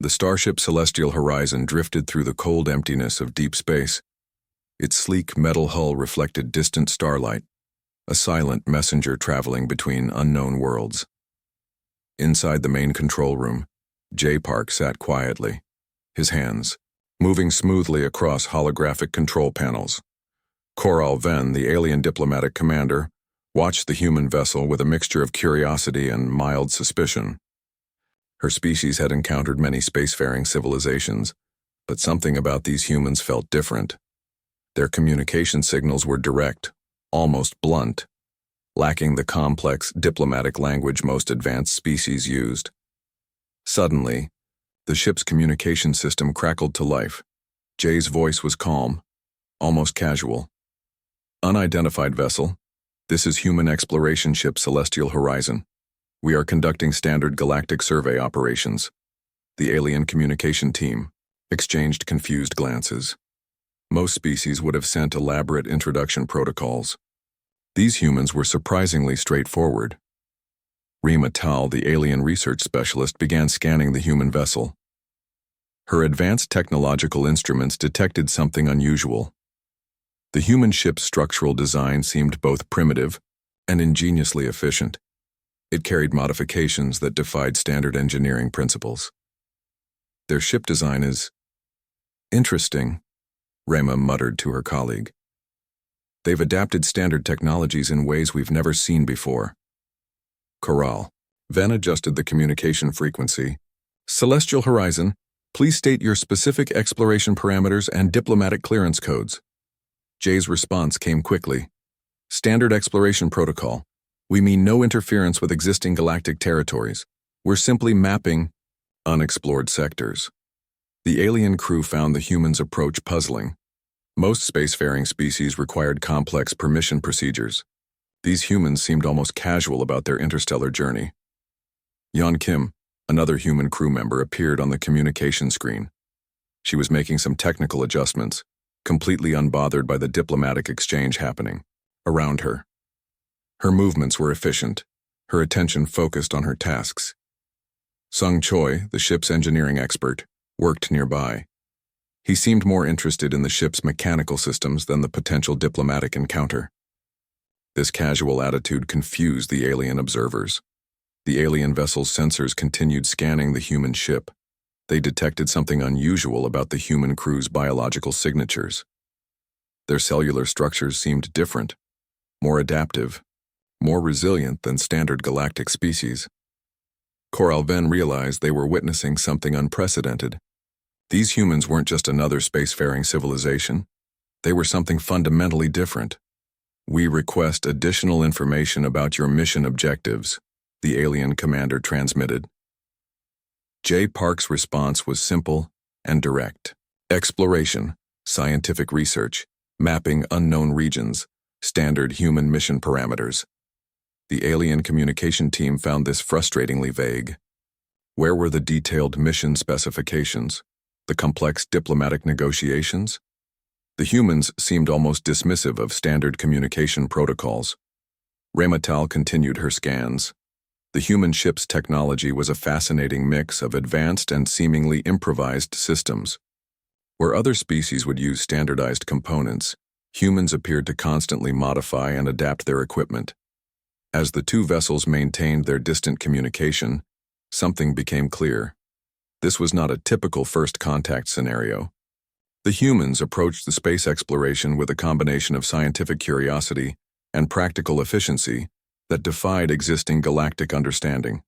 The starship Celestial Horizon drifted through the cold emptiness of deep space. Its sleek metal hull reflected distant starlight, a silent messenger traveling between unknown worlds. Inside the main control room, J. Park sat quietly, his hands moving smoothly across holographic control panels. Coral Venn, the alien diplomatic commander, watched the human vessel with a mixture of curiosity and mild suspicion. Her species had encountered many spacefaring civilizations, but something about these humans felt different. Their communication signals were direct, almost blunt, lacking the complex diplomatic language most advanced species used. Suddenly, the ship's communication system crackled to life. Jay's voice was calm, almost casual. Unidentified vessel, this is human exploration ship Celestial Horizon. We are conducting standard galactic survey operations. The alien communication team exchanged confused glances. Most species would have sent elaborate introduction protocols. These humans were surprisingly straightforward. Rima Tal, the alien research specialist, began scanning the human vessel. Her advanced technological instruments detected something unusual. The human ship's structural design seemed both primitive and ingeniously efficient. It carried modifications that defied standard engineering principles. Their ship design is interesting, Rema muttered to her colleague. They've adapted standard technologies in ways we've never seen before. Corral. Venn adjusted the communication frequency. Celestial Horizon, please state your specific exploration parameters and diplomatic clearance codes. Jay's response came quickly. Standard exploration protocol. We mean no interference with existing galactic territories. We're simply mapping unexplored sectors. The alien crew found the humans' approach puzzling. Most spacefaring species required complex permission procedures. These humans seemed almost casual about their interstellar journey. Yeon Kim, another human crew member, appeared on the communication screen. She was making some technical adjustments, completely unbothered by the diplomatic exchange happening around her. Her movements were efficient, her attention focused on her tasks. Sung Choi, the ship's engineering expert, worked nearby. He seemed more interested in the ship's mechanical systems than the potential diplomatic encounter. This casual attitude confused the alien observers. The alien vessel's sensors continued scanning the human ship. They detected something unusual about the human crew's biological signatures. Their cellular structures seemed different, more adaptive, more resilient than standard galactic species. Coral Venn realized they were witnessing something unprecedented. These humans weren't just another spacefaring civilization. They were something fundamentally different. We request additional information about your mission objectives, the alien commander transmitted. J. Park's response was simple and direct. Exploration, scientific research, mapping unknown regions, standard human mission parameters. The alien communication team found this frustratingly vague. Where were the detailed mission specifications? The complex diplomatic negotiations? The humans seemed almost dismissive of standard communication protocols. Rematal continued her scans. The human ship's technology was a fascinating mix of advanced and seemingly improvised systems. Where other species would use standardized components, humans appeared to constantly modify and adapt their equipment. As the two vessels maintained their distant communication, something became clear. This was not a typical first contact scenario. The humans approached the space exploration with a combination of scientific curiosity and practical efficiency that defied existing galactic understanding.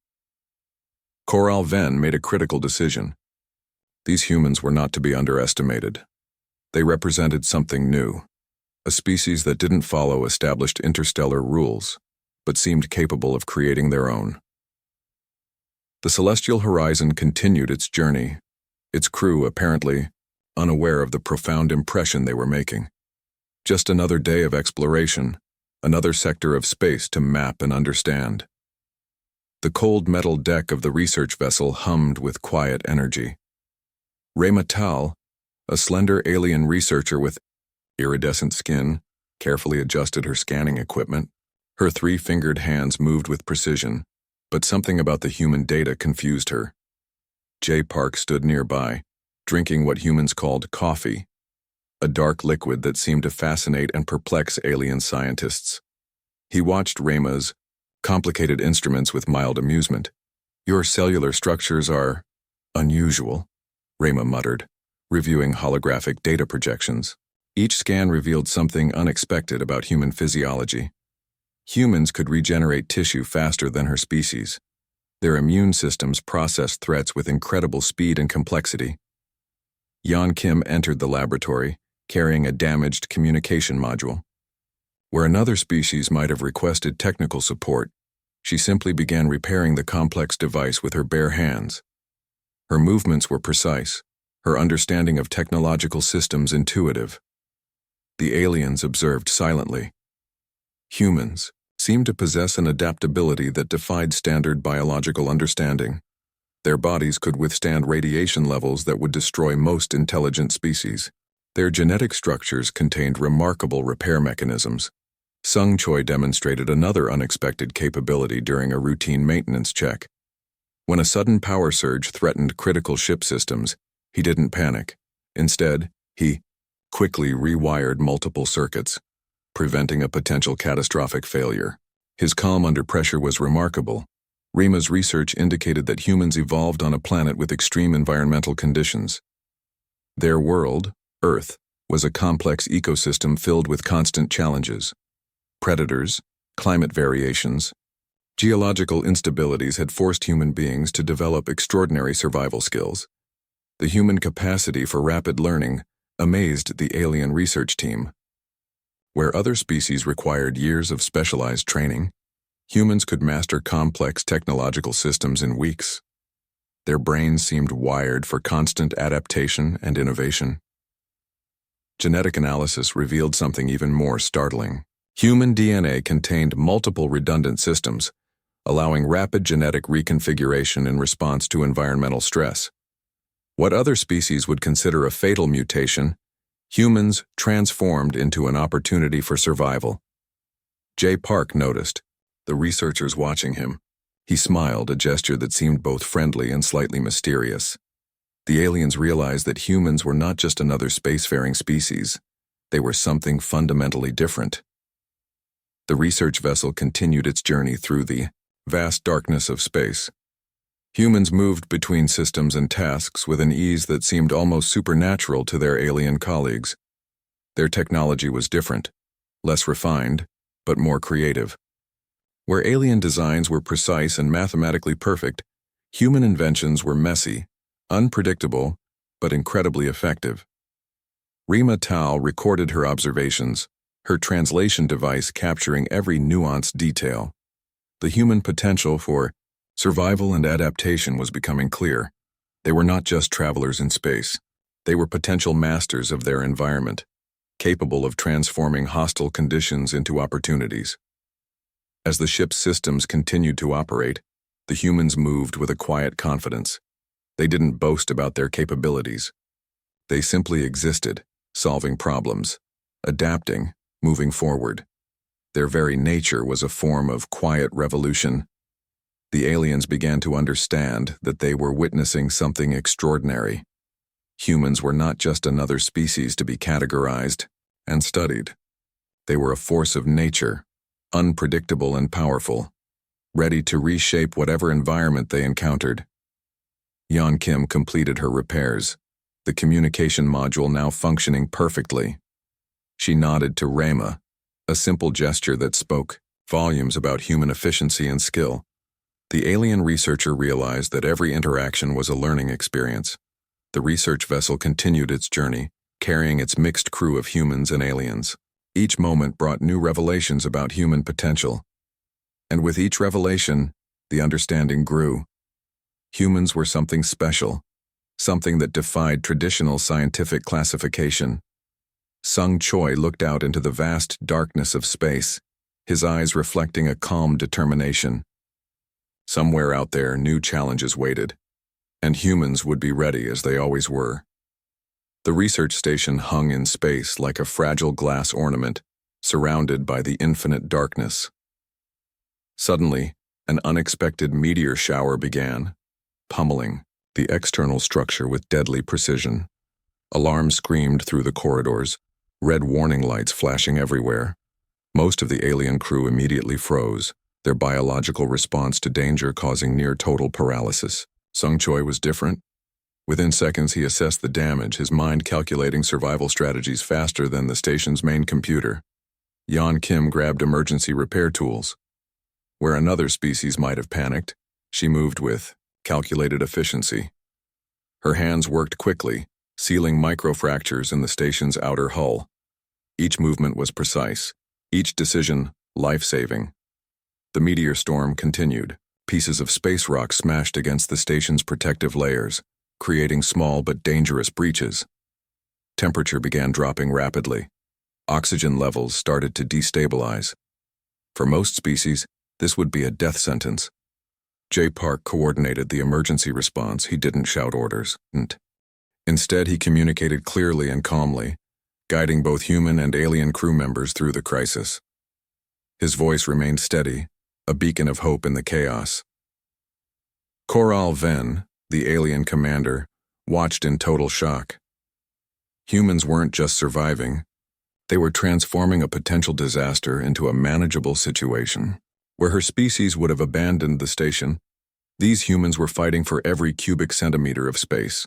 Coral Venn made a critical decision. These humans were not to be underestimated. They represented something new, a species that didn't follow established interstellar rules, but seemed capable of creating their own. The Celestial Horizon continued its journey, its crew apparently unaware of the profound impression they were making. Just another day of exploration, another sector of space to map and understand. The cold metal deck of the research vessel hummed with quiet energy. Rema Tal, a slender alien researcher with iridescent skin, carefully adjusted her scanning equipment. Her three-fingered hands moved with precision, but something about the human data confused her. J. Park stood nearby, drinking what humans called coffee, a dark liquid that seemed to fascinate and perplex alien scientists. He watched Rema's complicated instruments with mild amusement. "Your cellular structures are unusual," Rema muttered, reviewing holographic data projections. Each scan revealed something unexpected about human physiology. Humans could regenerate tissue faster than her species. Their immune systems processed threats with incredible speed and complexity. Yan Kim entered the laboratory, carrying a damaged communication module. Where another species might have requested technical support, she simply began repairing the complex device with her bare hands. Her movements were precise, her understanding of technological systems intuitive. The aliens observed silently. Humans seemed to possess an adaptability that defied standard biological understanding. Their bodies could withstand radiation levels that would destroy most intelligent species. Their genetic structures contained remarkable repair mechanisms. Sung Choi demonstrated another unexpected capability during a routine maintenance check. When a sudden power surge threatened critical ship systems, he didn't panic. Instead, he quickly rewired multiple circuits, preventing a potential catastrophic failure. His calm under pressure was remarkable. Rema's research indicated that humans evolved on a planet with extreme environmental conditions. Their world, Earth, was a complex ecosystem filled with constant challenges. Predators, climate variations, geological instabilities had forced human beings to develop extraordinary survival skills. The human capacity for rapid learning amazed the alien research team. Where other species required years of specialized training, humans could master complex technological systems in weeks. Their brains seemed wired for constant adaptation and innovation. Genetic analysis revealed something even more startling. Human DNA contained multiple redundant systems, allowing rapid genetic reconfiguration in response to environmental stress. What other species would consider a fatal mutation, humans transformed into an opportunity for survival. J. Park noticed, the researchers watching him. He smiled, a gesture that seemed both friendly and slightly mysterious. The aliens realized that humans were not just another spacefaring species. They were something fundamentally different. The research vessel continued its journey through the vast darkness of space. Humans moved between systems and tasks with an ease that seemed almost supernatural to their alien colleagues. Their technology was different, less refined, but more creative. Where alien designs were precise and mathematically perfect, human inventions were messy, unpredictable, but incredibly effective. Rima Tao recorded her observations, her translation device capturing every nuanced detail. The human potential for survival and adaptation was becoming clear. They were not just travelers in space. They were potential masters of their environment, capable of transforming hostile conditions into opportunities. As the ship's systems continued to operate, the humans moved with a quiet confidence. They didn't boast about their capabilities. They simply existed, solving problems, adapting, moving forward. Their very nature was a form of quiet revolution. The aliens began to understand that they were witnessing something extraordinary. Humans were not just another species to be categorized and studied. They were a force of nature, unpredictable and powerful, ready to reshape whatever environment they encountered. Yan Kim completed her repairs, the communication module now functioning perfectly. She nodded to Rema, a simple gesture that spoke volumes about human efficiency and skill. The alien researcher realized that every interaction was a learning experience. The research vessel continued its journey, carrying its mixed crew of humans and aliens. Each moment brought new revelations about human potential. And with each revelation, the understanding grew. Humans were something special, something that defied traditional scientific classification. Sung Choi looked out into the vast darkness of space, his eyes reflecting a calm determination. Somewhere out there, new challenges waited, and humans would be ready as they always were. The research station hung in space like a fragile glass ornament, surrounded by the infinite darkness. Suddenly, an unexpected meteor shower began, pummeling the external structure with deadly precision. Alarms screamed through the corridors, red warning lights flashing everywhere. Most of the alien crew immediately froze, their biological response to danger causing near-total paralysis. Sung Choi was different. Within seconds, he assessed the damage, his mind calculating survival strategies faster than the station's main computer. Yeon Kim grabbed emergency repair tools. Where another species might have panicked, she moved with calculated efficiency. Her hands worked quickly, sealing microfractures in the station's outer hull. Each movement was precise, each decision life-saving. The meteor storm continued. Pieces of space rock smashed against the station's protective layers, creating small but dangerous breaches. Temperature began dropping rapidly. Oxygen levels started to destabilize. For most species, this would be a death sentence. Jay Park coordinated the emergency response. He didn't shout orders. Instead, he communicated clearly and calmly, guiding both human and alien crew members through the crisis. His voice remained steady, a beacon of hope in the chaos. Coral Ven, the alien commander, watched in total shock. Humans weren't just surviving, they were transforming a potential disaster into a manageable situation. Where her species would have abandoned the station, these humans were fighting for every cubic centimeter of space.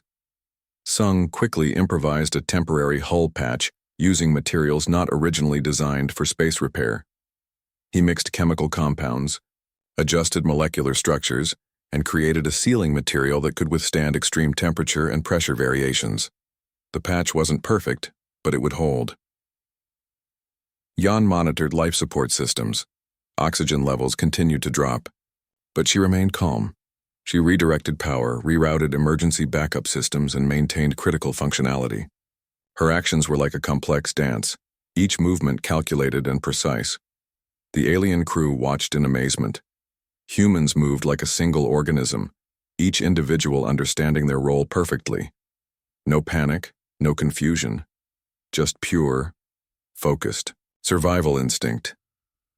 Sung quickly improvised a temporary hull patch using materials not originally designed for space repair. He mixed chemical compounds, adjusted molecular structures, and created a sealing material that could withstand extreme temperature and pressure variations. The patch wasn't perfect, but it would hold. Yeon monitored life support systems. Oxygen levels continued to drop, but she remained calm. She redirected power, rerouted emergency backup systems, and maintained critical functionality. Her actions were like a complex dance, each movement calculated and precise. The alien crew watched in amazement. Humans moved like a single organism, each individual understanding their role perfectly. No panic, no confusion, just pure, focused survival instinct.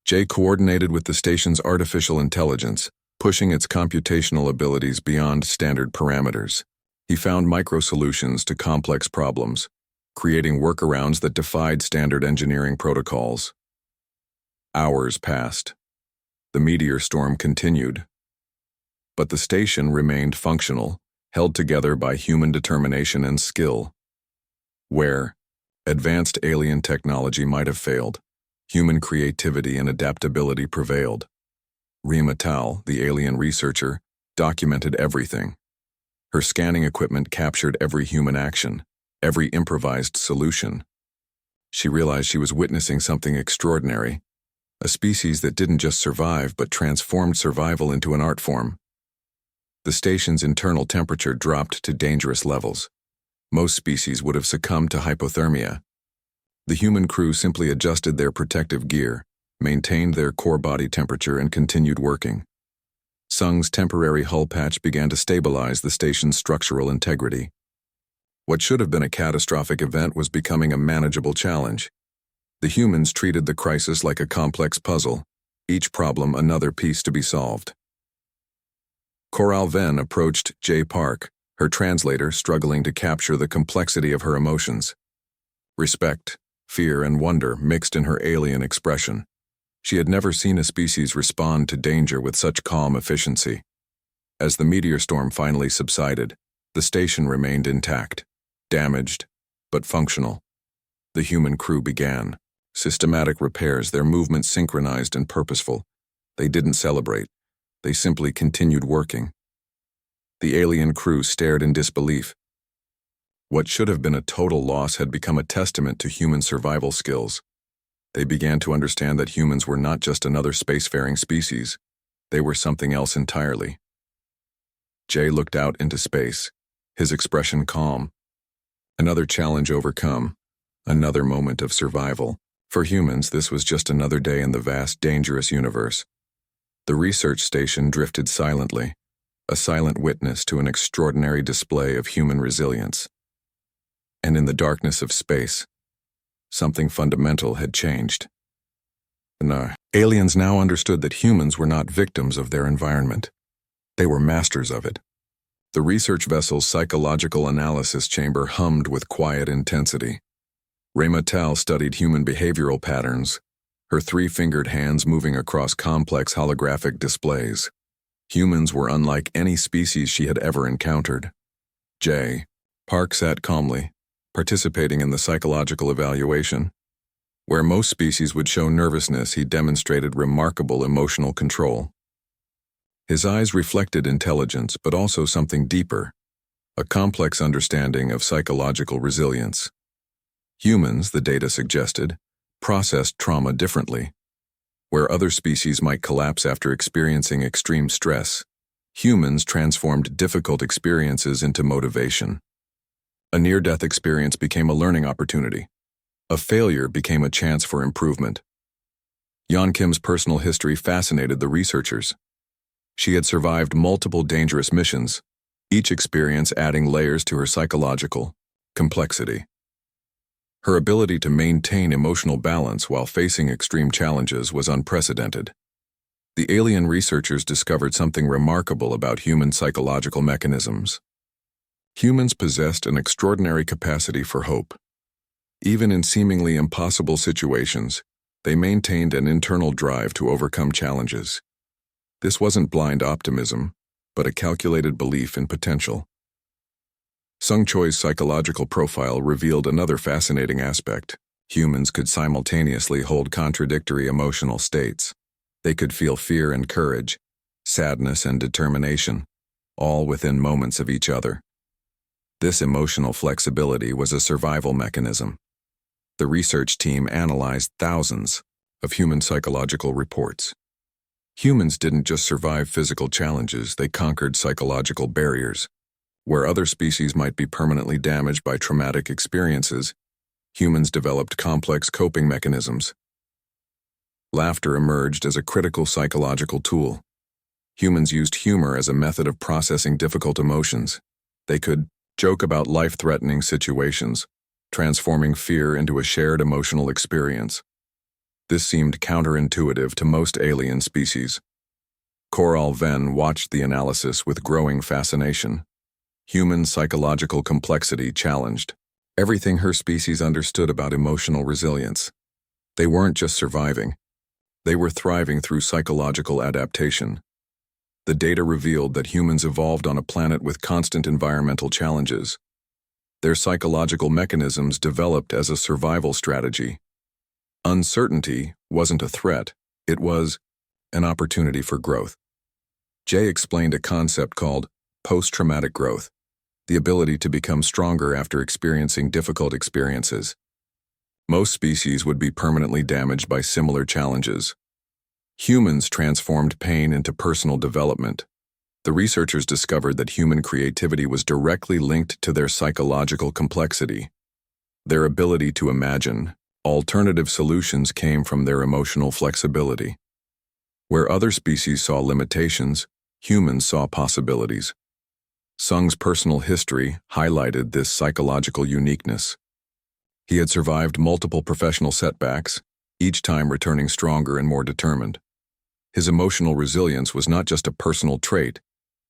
Jay coordinated with the station's artificial intelligence, pushing its computational abilities beyond standard parameters. He found micro-solutions to complex problems, creating workarounds that defied standard engineering protocols. Hours passed. The meteor storm continued. But the station remained functional, held together by human determination and skill. Where advanced alien technology might have failed, human creativity and adaptability prevailed. Rima Tal, the alien researcher, documented everything. Her scanning equipment captured every human action, every improvised solution. She realized she was witnessing something extraordinary, a species that didn't just survive but transformed survival into an art form. The station's internal temperature dropped to dangerous levels. Most species would have succumbed to hypothermia. The human crew simply adjusted their protective gear, maintained their core body temperature, and continued working. Sung's temporary hull patch began to stabilize the station's structural integrity. What should have been a catastrophic event was becoming a manageable challenge. The humans treated the crisis like a complex puzzle, each problem another piece to be solved. Coral Ven approached Jay Park, her translator struggling to capture the complexity of her emotions. Respect, fear, and wonder mixed in her alien expression. She had never seen a species respond to danger with such calm efficiency. As the meteor storm finally subsided, the station remained intact, damaged, but functional. The human crew began systematic repairs, their movements synchronized and purposeful. They didn't celebrate. They simply continued working. The alien crew stared in disbelief. What should have been a total loss had become a testament to human survival skills. They began to understand that humans were not just another spacefaring species. They were something else entirely. Jay looked out into space, his expression calm. Another challenge overcome, another moment of survival. For humans, this was just another day in the vast, dangerous universe. The research station drifted silently, a silent witness to an extraordinary display of human resilience. And in the darkness of space, something fundamental had changed. Aliens now understood that humans were not victims of their environment. They were masters of it. The research vessel's psychological analysis chamber hummed with quiet intensity. Raymatal studied human behavioral patterns, her three-fingered hands moving across complex holographic displays. Humans were unlike any species she had ever encountered. Park sat calmly, participating in the psychological evaluation. Where most species would show nervousness, he demonstrated remarkable emotional control. His eyes reflected intelligence, but also something deeper, a complex understanding of psychological resilience. Humans, the data suggested, processed trauma differently. Where other species might collapse after experiencing extreme stress, humans transformed difficult experiences into motivation. A near-death experience became a learning opportunity. A failure became a chance for improvement. Yeon Kim's personal history fascinated the researchers. She had survived multiple dangerous missions, each experience adding layers to her psychological complexity. Her ability to maintain emotional balance while facing extreme challenges was unprecedented. The alien researchers discovered something remarkable about human psychological mechanisms. Humans possessed an extraordinary capacity for hope. Even in seemingly impossible situations, they maintained an internal drive to overcome challenges. This wasn't blind optimism, but a calculated belief in potential. Sung Choi's psychological profile revealed another fascinating aspect. Humans could simultaneously hold contradictory emotional states. They could feel fear and courage, sadness and determination, all within moments of each other. This emotional flexibility was a survival mechanism. The research team analyzed thousands of human psychological reports. Humans didn't just survive physical challenges, they conquered psychological barriers. Where other species might be permanently damaged by traumatic experiences, humans developed complex coping mechanisms. Laughter emerged as a critical psychological tool. Humans used humor as a method of processing difficult emotions. They could joke about life-threatening situations, transforming fear into a shared emotional experience. This seemed counterintuitive to most alien species. Coral Venn watched the analysis with growing fascination. Human psychological complexity challenged everything her species understood about emotional resilience. They weren't just surviving. They were thriving through psychological adaptation. The data revealed that humans evolved on a planet with constant environmental challenges. Their psychological mechanisms developed as a survival strategy. Uncertainty wasn't a threat, it was an opportunity for growth. Jay explained a concept called post-traumatic growth, the ability to become stronger after experiencing difficult experiences. Most species would be permanently damaged by similar challenges. Humans transformed pain into personal development. The researchers discovered that human creativity was directly linked to their psychological complexity. Their ability to imagine alternative solutions came from their emotional flexibility. Where other species saw limitations, humans saw possibilities. Sung's personal history highlighted this psychological uniqueness. He had survived multiple professional setbacks, each time returning stronger and more determined. His emotional resilience was not just a personal trait,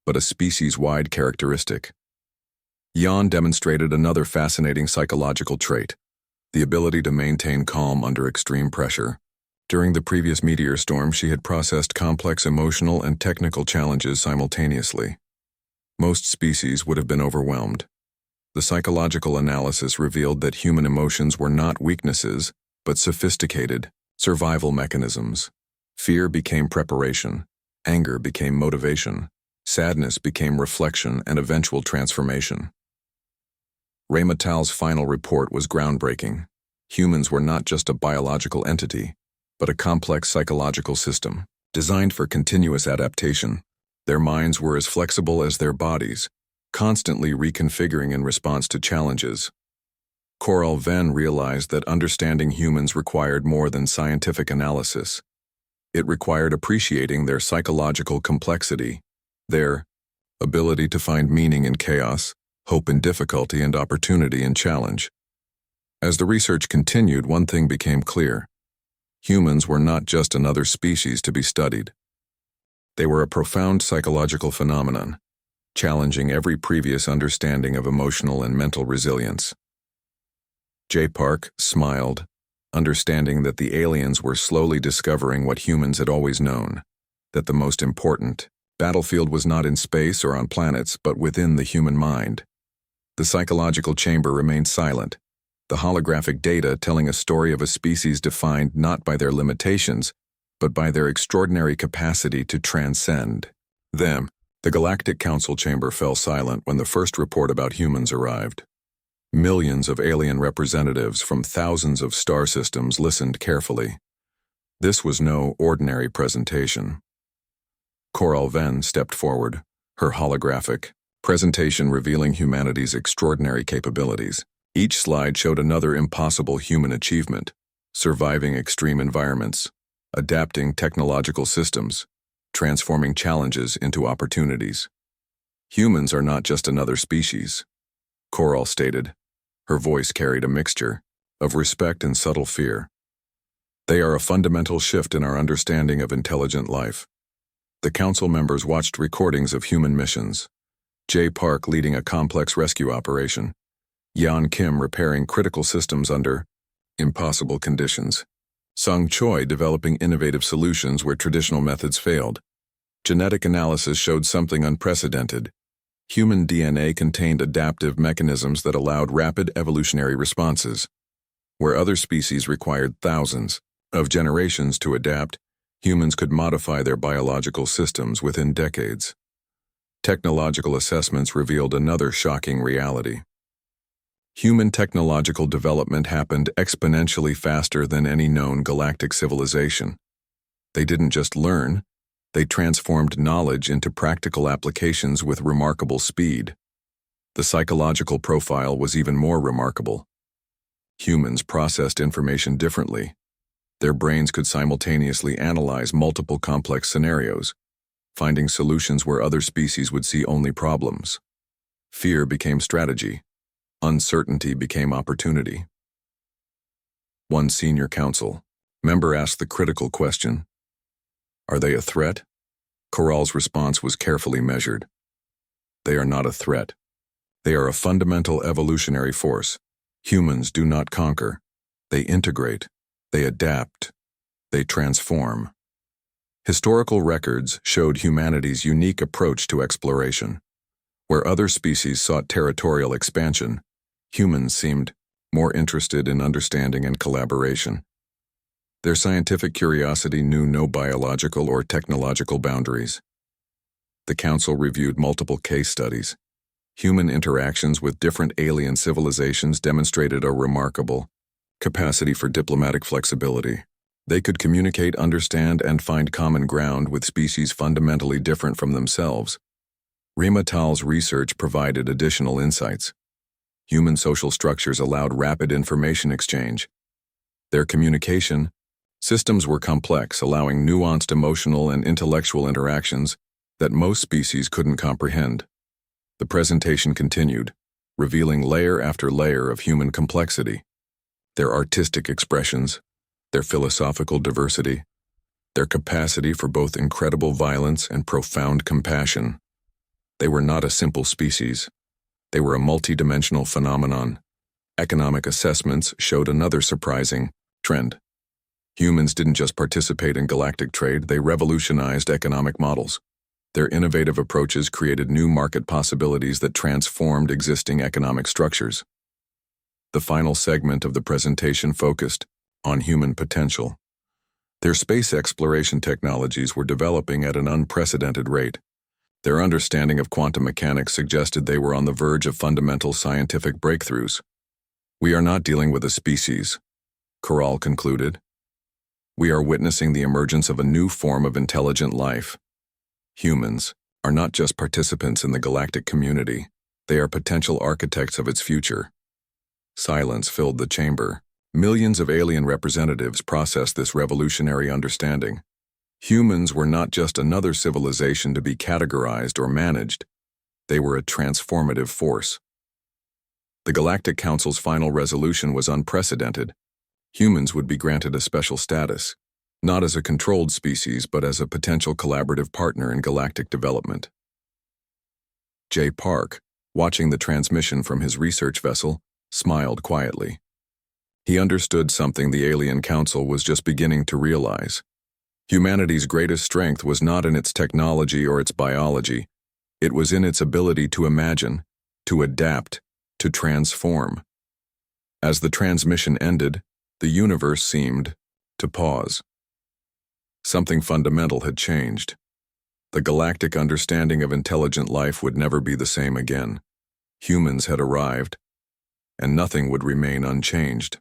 but a species-wide characteristic. Yeon demonstrated another fascinating psychological trait, the ability to maintain calm under extreme pressure. During the previous meteor storm, she had processed complex emotional and technical challenges simultaneously. Most species would have been overwhelmed. The psychological analysis revealed that human emotions were not weaknesses, but sophisticated survival mechanisms. Fear became preparation, anger became motivation, sadness became reflection and eventual transformation. Raymatal's final report was groundbreaking. Humans were not just a biological entity, but a complex psychological system, designed for continuous adaptation. Their minds were as flexible as their bodies, constantly reconfiguring in response to challenges. Coral Venn realized that understanding humans required more than scientific analysis. It required appreciating their psychological complexity, their ability to find meaning in chaos, hope in difficulty, and opportunity in challenge. As the research continued, one thing became clear. Humans were not just another species to be studied. They were a profound psychological phenomenon. challenging every previous understanding of emotional and mental resilience. J. Park smiled, understanding that the aliens were slowly discovering what humans had always known, that the most important battlefield was not in space or on planets, but within the human mind. The psychological chamber remained silent, the holographic data telling a story of a species defined not by their limitations, but by their extraordinary capacity to transcend them. The Galactic Council chamber fell silent when the first report about humans arrived. Millions of alien representatives from thousands of star systems listened carefully. This was no ordinary presentation. Coral Venn stepped forward, her holographic presentation revealing humanity's extraordinary capabilities. Each slide showed another impossible human achievement: surviving extreme environments, adapting technological systems, transforming challenges into opportunities. Humans are not just another species, Coral stated. Her voice carried a mixture of respect and subtle fear. They are a fundamental shift in our understanding of intelligent life. The council members watched recordings of human missions. J. Park leading a complex rescue operation. Yan Kim repairing critical systems under impossible conditions. Sung Choi developing innovative solutions where traditional methods failed. Genetic analysis showed something unprecedented. Human DNA contained adaptive mechanisms that allowed rapid evolutionary responses. Where other species required thousands of generations to adapt, humans could modify their biological systems within decades. Technological assessments revealed another shocking reality. Human technological development happened exponentially faster than any known galactic civilization. They didn't just learn, they transformed knowledge into practical applications with remarkable speed. The psychological profile was even more remarkable. Humans processed information differently. Their brains could simultaneously analyze multiple complex scenarios, finding solutions where other species would see only problems. Fear became strategy. Uncertainty became opportunity. One senior council member asked the critical question, "Are they a threat?" Coral's response was carefully measured. They are not a threat. They are a fundamental evolutionary force. Humans do not conquer. They integrate. They adapt. They transform. Historical records showed humanity's unique approach to exploration. Where other species sought territorial expansion, humans seemed more interested in understanding and collaboration. Their scientific curiosity knew no biological or technological boundaries. The Council reviewed multiple case studies. Human interactions with different alien civilizations demonstrated a remarkable capacity for diplomatic flexibility. They could communicate, understand, and find common ground with species fundamentally different from themselves. Rima Tal's research provided additional insights. Human social structures allowed rapid information exchange. Their communication systems were complex, allowing nuanced emotional and intellectual interactions that most species couldn't comprehend. The presentation continued, revealing layer after layer of human complexity. Their artistic expressions, their philosophical diversity, their capacity for both incredible violence and profound compassion. They were not a simple species. They were a multidimensional phenomenon. Economic assessments showed another surprising trend. Humans didn't just participate in galactic trade, they revolutionized economic models. Their innovative approaches created new market possibilities that transformed existing economic structures. The final segment of the presentation focused on human potential. Their space exploration technologies were developing at an unprecedented rate. Their understanding of quantum mechanics suggested they were on the verge of fundamental scientific breakthroughs. We are not dealing with a species, Coral concluded. We are witnessing the emergence of a new form of intelligent life. Humans are not just participants in the galactic community, they are potential architects of its future. Silence filled the chamber. Millions of alien representatives processed this revolutionary understanding. Humans were not just another civilization to be categorized or managed. They were a transformative force. The Galactic Council's final resolution was unprecedented. Humans would be granted a special status, not as a controlled species but as a potential collaborative partner in galactic development. J. Park, watching the transmission from his research vessel, smiled quietly. He understood something the alien council was just beginning to realize. Humanity's greatest strength was not in its technology or its biology. It was in its ability to imagine, to adapt, to transform. As the transmission ended, the universe seemed to pause. Something fundamental had changed. The galactic understanding of intelligent life would never be the same again. Humans had arrived, and nothing would remain unchanged.